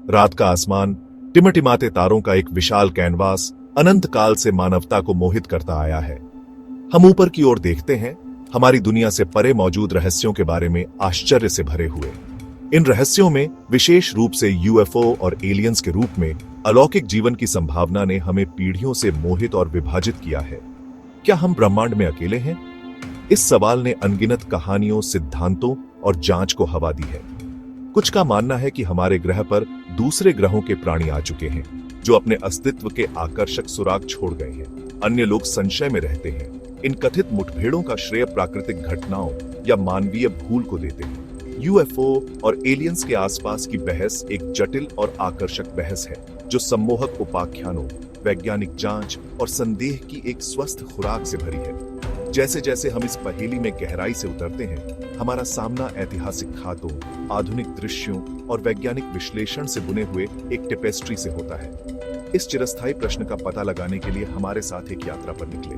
रात का आसमान टिमटिमाते तारों का एक विशाल कैनवास अनंत काल से मानवता को मोहित करता आया है। हम ऊपर की ओर देखते हैं, हमारी दुनिया से परे मौजूद रहस्यों के बारे में आश्चर्य से भरे हुए। इन रहस्यों में विशेष रूप से यूएफओ और एलियंस के रूप में अलौकिक जीवन की संभावना ने हमें पीढ़ियों से मोहित और विभाजित किया है। क्या हम ब्रह्मांड में अकेले हैं? इस सवाल ने अनगिनत कहानियों, सिद्धांतों और जांच को हवा दी है। कुछ का मानना है कि हमारे ग्रह पर दूसरे ग्रहों के प्राणी आ चुके हैं, जो अपने अस्तित्व के आकर्षक सुराग छोड़ गए हैं। अन्य लोग संशय में रहते हैं। इन कथित मुठभेड़ों का श्रेय प्राकृतिक घटनाओं या मानवीय भूल को देते हैं। यूएफओ और एलियंस के आसपास की बहस एक जटिल और आकर्षक बहस है, जो सम्मोहक उपाख्यानों, वैज्ञानिक जांच और संदेह की एक स्वस्थ खुराक से भरी है। जैसे जैसे हम इस पहेली में गहराई से उतरते हैं, हमारा सामना ऐतिहासिक खातों, आधुनिक दृश्यों और वैज्ञानिक विश्लेषण से बुने हुए एक टेपेस्ट्री से होता है। इस चिरस्थायी प्रश्न का पता लगाने के लिए हमारे साथ एक यात्रा पर निकले।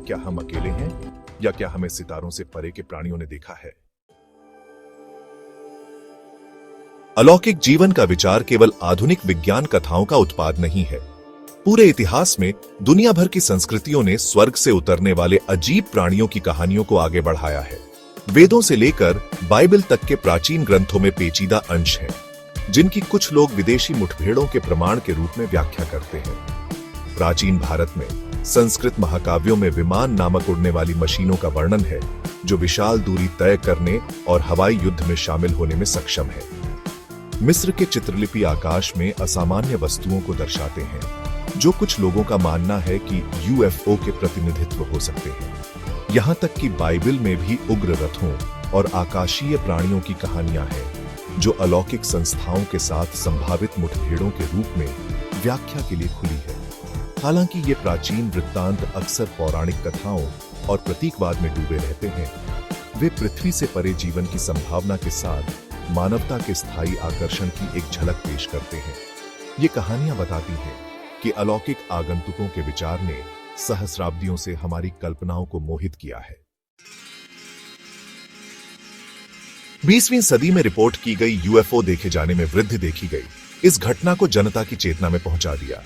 क्या हम अकेले हैं या क्या हमें सितारों से परे के प्राणियों ने देखा है? अलौकिक जीवन का विचार केवल आधुनिक विज्ञान कथाओं का उत्पाद नहीं है। पूरे इतिहास में दुनिया भर की संस्कृतियों ने स्वर्ग से उतरने वाले अजीब प्राणियों की कहानियों को आगे बढ़ाया है। वेदों से लेकर बाइबल तक के प्राचीन ग्रंथों में पेचीदा अंश हैं, जिनकी कुछ लोग विदेशी मुठभेड़ों के प्रमाण के रूप में व्याख्या करते हैं। प्राचीन भारत में संस्कृत महाकाव्यों में विमान नामक उड़ने वाली मशीनों का वर्णन है, जो विशाल दूरी तय करने और हवाई युद्ध में शामिल होने में सक्षम है। मिस्र के चित्रलिपि आकाश में असामान्य वस्तुओं को दर्शाते हैं, जो कुछ लोगों का मानना है कि यूएफओ के प्रतिनिधित्व हो सकते हैं। यहां तक कि बाइबल में भी उग्र रथों और आकाशीय प्राणियों की कहानियां हैं, जो अलौकिक संस्थाओं के साथ संभावित मुठभेड़ों के रूप में व्याख्या के लिए खुली है। हालांकि ये प्राचीन वृत्तांत अक्सर पौराणिक कथाओं और प्रतीकवाद में डूबे रहते हैं, वे पृथ्वी से परे जीवन की संभावना के साथ मानवता के स्थायी आकर्षण की एक झलक पेश करते हैं। ये कहानियां बताती हैं कि अलौकिक आगंतुकों के विचार ने सहस्राब्दियों से हमारी कल्पनाओं को मोहित किया है। 20वीं सदी में रिपोर्ट की गई यूएफओ देखे जाने में वृद्धि देखी गई। इस घटना को जनता की चेतना में पहुंचा दिया।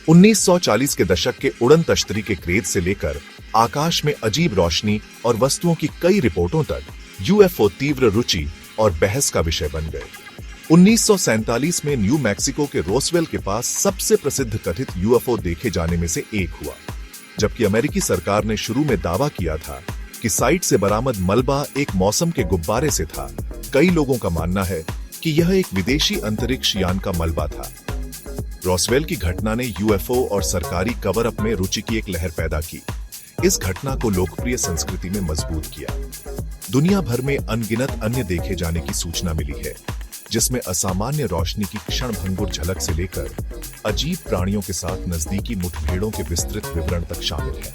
1940 के दशक के उड़न तश्तरी के क्रेज से लेकर आकाश में अजीब रोशनी और वस्तुओं की कई रिपोर्टों तक यूएफओ तीव्र रुचि और बहस का विषय बन गए। 1947 में न्यू मैक्सिको के रोसवेल के पास सबसे प्रसिद्ध कथित यूएफओ देखे जाने में से एक हुआ। जबकि अमेरिकी सरकार ने शुरू में दावा किया था कि साइट से बरामद मलबा एक मौसम के गुब्बारे से था, कई लोगों का मानना है कि यह एक विदेशी अंतरिक्ष यान का मलबा था। रोसवेल की घटना ने यूएफओ और सरकारी कवर अप में रुचि की एक लहर पैदा की। इस घटना को लोकप्रिय संस्कृति में मजबूत किया। दुनिया भर में अनगिनत अन्य देखे जाने की सूचना मिली है, जिसमें असामान्य रोशनी की क्षणभंगुर झलक से लेकर अजीब प्राणियों के साथ नजदीकी मुठभेड़ों के विस्तृत विवरण तक शामिल है।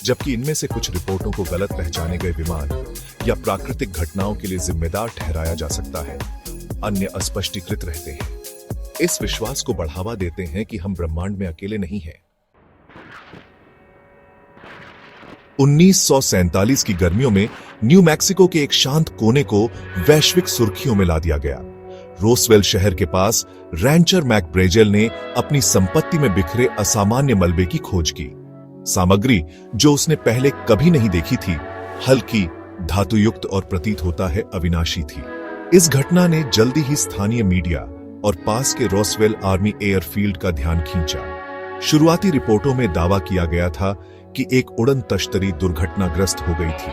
जबकि इनमें से कुछ रिपोर्टों को गलत पहचाने गए विमान या प्राकृतिक घटनाओं के लिए जिम्मेदार ठहराया जा सकता है, अन्य अस्पष्टीकृत रहते हैं। इस विश्वास को बढ़ावा देते हैं कि हम ब्रह्मांड में अकेले नहीं हैं। 1947 की गर्मियों में न्यू मैक्सिको के एक शांत कोने को वैश्विक सुर्खियों में ला दिया गया। रोसवेल शहर के पास रैंचर मैकब्रेजेल ने अपनी संपत्ति में बिखरे असामान्य मलबे की खोज की। सामग्री जो उसने पहले कभी नहीं देखी थी, हल्की, धातुयुक्त और प्रतीत होता है अविनाशी थी। इस घटना ने जल्दी ही स्थानीय मीडिया और पास के रोसवेल आर्मी एयरफील्ड का ध्यान खींचा। शुरुआती रिपोर्टों में दावा किया गया था कि एक उड़न तश्तरी दुर्घटनाग्रस्त हो गई थी,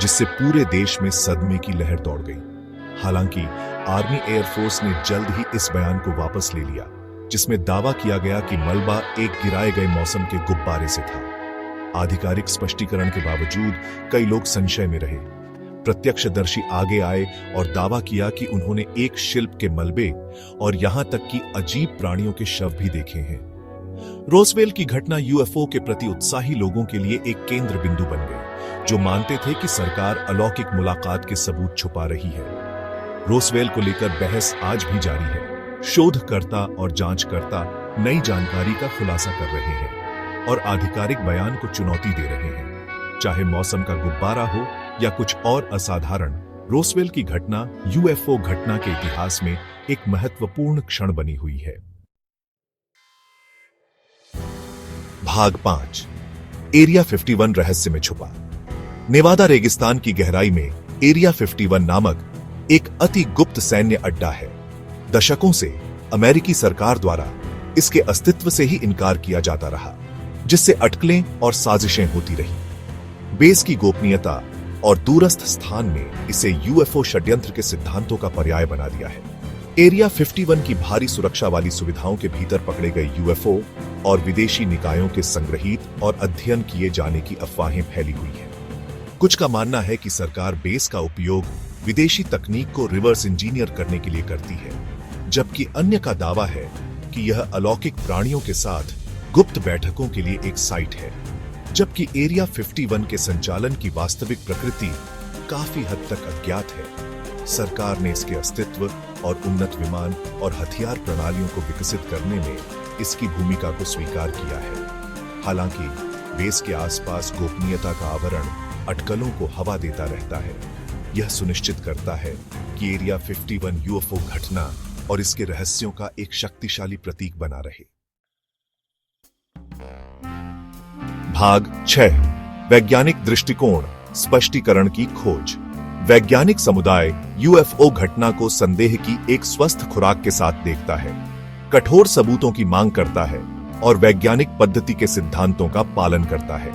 जिससे पूरे देश में सदमे की लहर दौड़ गई। हालांकि आर्मी एयरफोर्स ने जल्द ही इस बयान को वापस ले लिया, जिसमें दावा किया गया कि मलबा एक गिराए गए मौसम के गुब्बारे से था। आधिकारिक स्पष्टीकरण के बावजूद कई लोग संशय में रहे। प्रत्यक्षदर्शी आगे आए और दावा किया कि उन्होंने एक शिल्प के मलबे और यहां तक कि अजीब प्राणियों के शव भी देखे हैं। रोसवेल की घटना यूएफओ के प्रति उत्साही लोगों के लिए एक केंद्र बिंदु बन गई, जो मानते थे कि सरकार अलौकिक मुलाकात के सबूत छुपा रही है। रोसवेल को लेकर बहस आज भी जारी है। शोधकर्ता और जांचकर्ता नई जानकारी का खुलासा कर रहे हैं और आधिकारिक बयान को चुनौती दे रहे हैं। चाहे मौसम का गुब्बारा हो या कुछ और असाधारण, रोसवेल की घटना यूएफओ घटना के इतिहास में एक महत्वपूर्ण क्षण बनी हुई है। भाग 5 एरिया 51 रहस्य में छुपा। नेवादा रेगिस्तान की गहराई में एरिया 51 नामक एक अति गुप्त सैन्य अड्डा है। दशकों से अमेरिकी सरकार द्वारा इसके अस्तित्व से ही इनकार किया जाता रहा, जिससे अटकलें और साजिशें होती रही। बेस की गोपनीयता और दूरस्थ स्थान ने इसे यूएफओ षड्यंत्र के सिद्धांतों का पर्याय बना दिया है। एरिया 51 की भारी सुरक्षा वाली सुविधाओं के भीतर पकड़े गए यूएफओ और विदेशी निकायों के संग्रहित और अध्ययन किए जाने की अफवाहें फैली हुई हैं। कुछ का मानना है कि सरकार बेस का उपयोग विदेशी तकनीक को रिवर्स इंजीनियर करने के लिए करती है, जबकि अन्य का दावा है कि यह अलौकिक प्राणियों के साथ गुप्त बैठकों के लिए एक साइट है। जबकि एरिया 51 के संचालन की वास्तविक प्रकृति काफी हद तक अज्ञात है। सरकार ने इसके अस्तित्व और उन्नत विमान और हथियार प्रणालियों को विकसित करने में इसकी भूमिका को स्वीकार किया है। हालांकि बेस के आसपास गोपनीयता का आवरण अटकलों को हवा देता रहता है। यह सुनिश्चित करता है कि एरिया 51 यूएफओ घटना और इसके रहस्यों का एक शक्तिशाली प्रतीक बना रहे। भाग 6 वैज्ञानिक दृष्टिकोण स्पष्टीकरण की खोज। वैज्ञानिक समुदाय यूएफओ घटना को संदेह की एक स्वस्थ खुराक के साथ देखता है, कठोर सबूतों की मांग करता है और वैज्ञानिक पद्धति के सिद्धांतों का पालन करता है।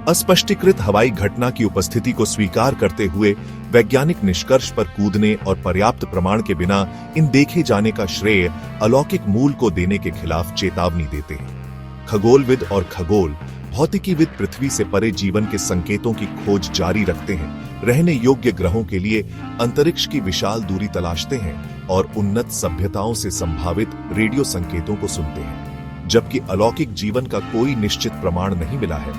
अस्पष्टीकृत हवाई घटना की उपस्थिति को स्वीकार करते हुए वैज्ञानिक निष्कर्ष पर कूदने और पर्याप्त प्रमाण के बिना इन देखे जाने का श्रेय अलौकिक मूल को देने के खिलाफ चेतावनी देते हैं। खगोलविद और खगोल भौतिकीविद पृथ्वी से परे जीवन के संकेतों की खोज जारी रखते हैं, रहने योग्य ग्रहों के लिए अंतरिक्ष की विशाल दूरी तलाशते हैं और उन्नत सभ्यताओं से संभावित रेडियो संकेतों को सुनते हैं। जबकि अलौकिक जीवन का कोई निश्चित प्रमाण नहीं मिला है,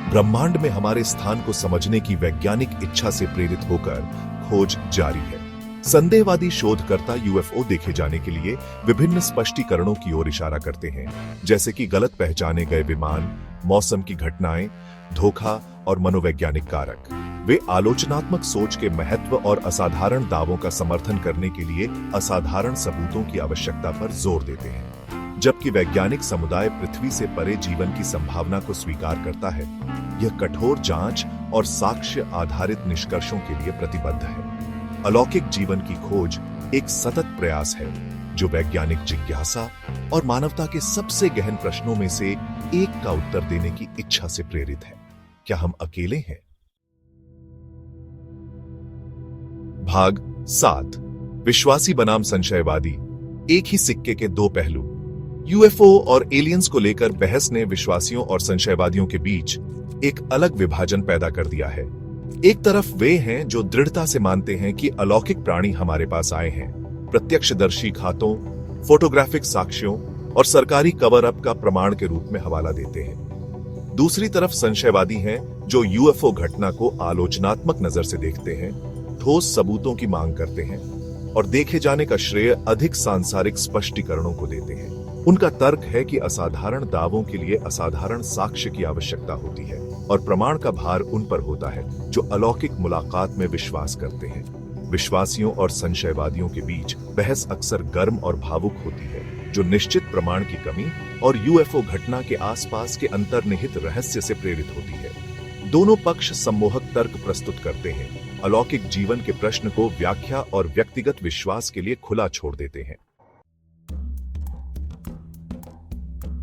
ब्रह्मांड में हमारे स्थान को समझने की वैज्ञानिक इच्छा से प्रेरित होकर खोज जारी है। संदेहवादी शोधकर्ता यूएफओ देखे जाने के लिए विभिन्न स्पष्टीकरणों की ओर इशारा करते हैं, जैसे कि गलत पहचाने गए विमान, मौसम की घटनाएं, धोखा और मनोवैज्ञानिक कारक। वे आलोचनात्मक सोच के महत्व और असाधारण दावों का समर्थन करने के लिए असाधारण सबूतों की आवश्यकता पर जोर देते हैं। जबकि वैज्ञानिक समुदाय पृथ्वी से परे जीवन की संभावना को स्वीकार करता है, यह कठोर जांच और साक्ष्य आधारित निष्कर्षों के लिए प्रतिबद्ध है। अलौकिक जीवन की खोज एक सतत प्रयास है जो वैज्ञानिक जिज्ञासा और मानवता के सबसे गहन प्रश्नों में से एक का उत्तर देने की इच्छा से प्रेरित है। क्या हम अकेले हैं? भाग 7 विश्वासी बनाम संशयवादी, एक ही सिक्के के दो पहलू। यूएफओ और एलियंस को लेकर बहस ने विश्वासियों और संशयवादियों के बीच एक अलग विभाजन पैदा कर दिया है। एक तरफ वे हैं जो दृढ़ता से मानते हैं कि अलौकिक प्राणी हमारे पास आए हैं, प्रत्यक्षदर्शी खातों, फोटोग्राफिक साक्ष्यों और सरकारी कवर अप का प्रमाण के रूप में हवाला देते हैं। दूसरी तरफ संशयवादी हैं जो यूएफओ घटना को आलोचनात्मक नजर से देखते हैं, ठोस सबूतों की मांग करते हैं और देखे जाने का श्रेय अधिक सांसारिक स्पष्टीकरणों को देते हैं। उनका तर्क है कि असाधारण दावों के लिए असाधारण साक्ष्य की आवश्यकता होती है और प्रमाण का भार उन पर होता है जो अलौकिक मुलाकात में विश्वास करते हैं। विश्वासियों और संशयवादियों के बीच बहस अक्सर गर्म और भावुक होती है, जो निश्चित प्रमाण की कमी और यूएफओ घटना के आसपास के अंतर्निहित रहस्य से प्रेरित होती है। दोनों पक्ष सम्मोहक तर्क प्रस्तुत करते हैं, अलौकिक जीवन के प्रश्न को व्याख्या और व्यक्तिगत विश्वास के लिए खुला छोड़ देते हैं।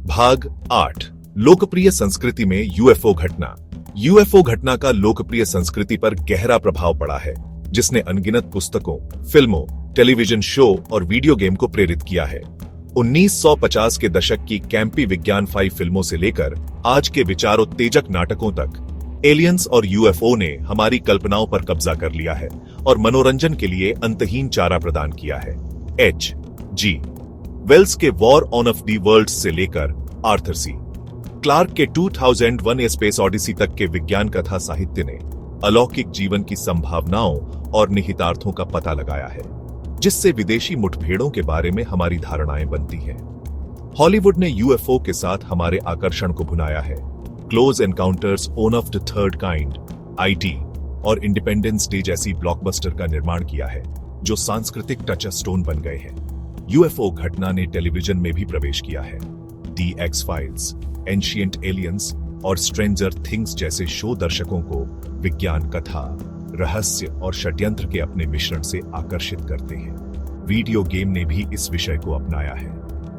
भाग 8 लोकप्रिय संस्कृति में यूएफओ घटना। यूएफओ घटना का लोकप्रिय संस्कृति पर गहरा प्रभाव पड़ा है, जिसने अनगिनत पुस्तकों, फिल्मों, टेलीविजन शो और वीडियो गेम को प्रेरित किया है। 1950 के दशक की कैंपी विज्ञान फाई फिल्मों से लेकर आज के विचारोत्तेजक नाटकों तक एलियंस और यूएफओ ने हमारी कल्पनाओं पर कब्जा कर लिया है और मनोरंजन के लिए अंतहीन चारा प्रदान किया है। H.G. वेल्स के war on of the worlds से लेकर आर्थर सी क्लार्क के 2001 ए स्पेस ऑडिसी तक के विज्ञान कथा साहित्य ने अलौकिक जीवन की संभावनाओं और निहितार्थों का पता लगाया है, जिससे विदेशी मुठभेड़ों के बारे में हमारी धारणाएं बनती हैं। हॉलीवुड ने यूएफओ के साथ हमारे आकर्षण को भुनाया है। Close encounters of the third kind, IT और इंडिपेंडेंस डे जैसी ब्लॉकबस्टर का निर्माण किया है, जो सांस्कृतिक टचस्टोन बन गए हैं। यूएफओ घटना ने टेलीविजन में भी प्रवेश किया है। दी एक्स फाइल्स, एंशिएंट एलियंस और स्ट्रेंजर थिंग्स जैसे शो दर्शकों को विज्ञान कथा, रहस्य और षड्यंत्र के अपने मिश्रण से आकर्षित करते हैं। वीडियो गेम ने भी इस विषय को अपनाया है,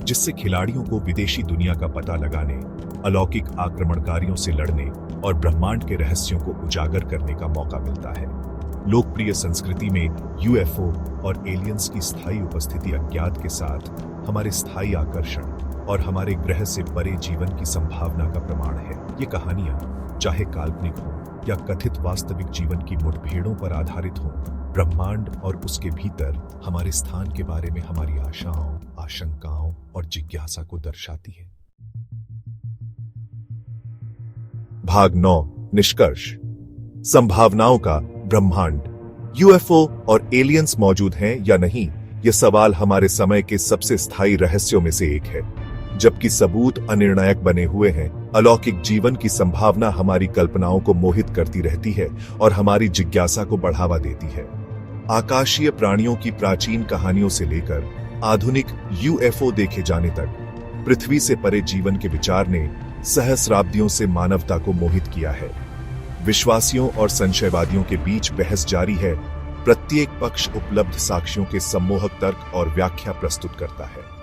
जिससे खिलाड़ियों को विदेशी दुनिया का पता लगाने, अलौकिक आक्रमणकारियों से लड़ने और ब्रह्मांड के रहस्यों को उजागर करने का मौका मिलता है। लोकप्रिय संस्कृति में यूएफओ और एलियंस की स्थायी उपस्थिति अज्ञात के साथ हमारे स्थायी आकर्षण और हमारे ग्रह से परे जीवन की संभावना का प्रमाण है। ये कहानियां चाहे काल्पनिक हो या कथित वास्तविक जीवन की मुठभेड़ों पर आधारित हो, ब्रह्मांड और उसके भीतर हमारे स्थान के बारे में हमारी आशाओं, आशंकाओं और जिज्ञासा को दर्शाती है। भाग 9, निष्कर्ष। संभावनाओं का ब्रह्मांड। यूएफओ और एलियंस मौजूद हैं या नहीं, यह सवाल हमारे समय के सबसे स्थायी रहस्यों में से एक है। जबकि सबूत अनिर्णायक बने हुए हैं, अलौकिक जीवन की संभावना हमारी कल्पनाओं को मोहित करती रहती है और हमारी जिज्ञासा को बढ़ावा देती है। आकाशीय प्राणियों की प्राचीन कहानियों से लेकर आधुनिक यूएफओ देखे जाने तक, पृथ्वी से परे जीवन के विचार ने सहस्राब्दियों से मानवता को मोहित किया है। विश्वासियों और संशयवादियों के बीच बहस जारी है। प्रत्येक पक्ष उपलब्ध साक्ष्यों के सम्मोहक तर्क और व्याख्या प्रस्तुत करता है।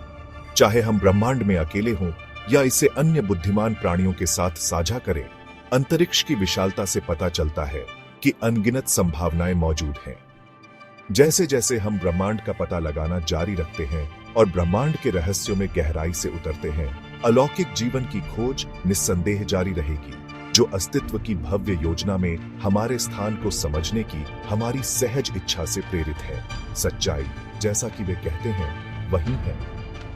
चाहे हम ब्रह्मांड में अकेले हों या इसे अन्य बुद्धिमान प्राणियों के साथ साझा करें, अंतरिक्ष की विशालता से पता चलता है कि अनगिनत संभावनाएं मौजूद हैं। जैसे जैसे हम ब्रह्मांड का पता लगाना जारी रखते हैं और ब्रह्मांड के रहस्यों में गहराई से उतरते हैं, अलौकिक जीवन की खोज निस्संदेह जारी रहेगी, जो अस्तित्व की भव्य योजना में हमारे स्थान को समझने की हमारी सहज इच्छा से प्रेरित है। सच्चाई, जैसा कि वे कहते हैं, वही है।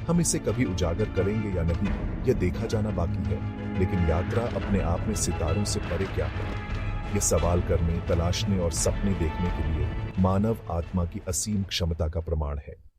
हम इसे कभी उजागर करेंगे या नहीं, यह देखा जाना बाकी है, लेकिन यात्रा अपने आप में सितारों से परे क्या है, यह सवाल करने, तलाशने और सपने देखने के लिए मानव आत्मा की असीम क्षमता का प्रमाण है।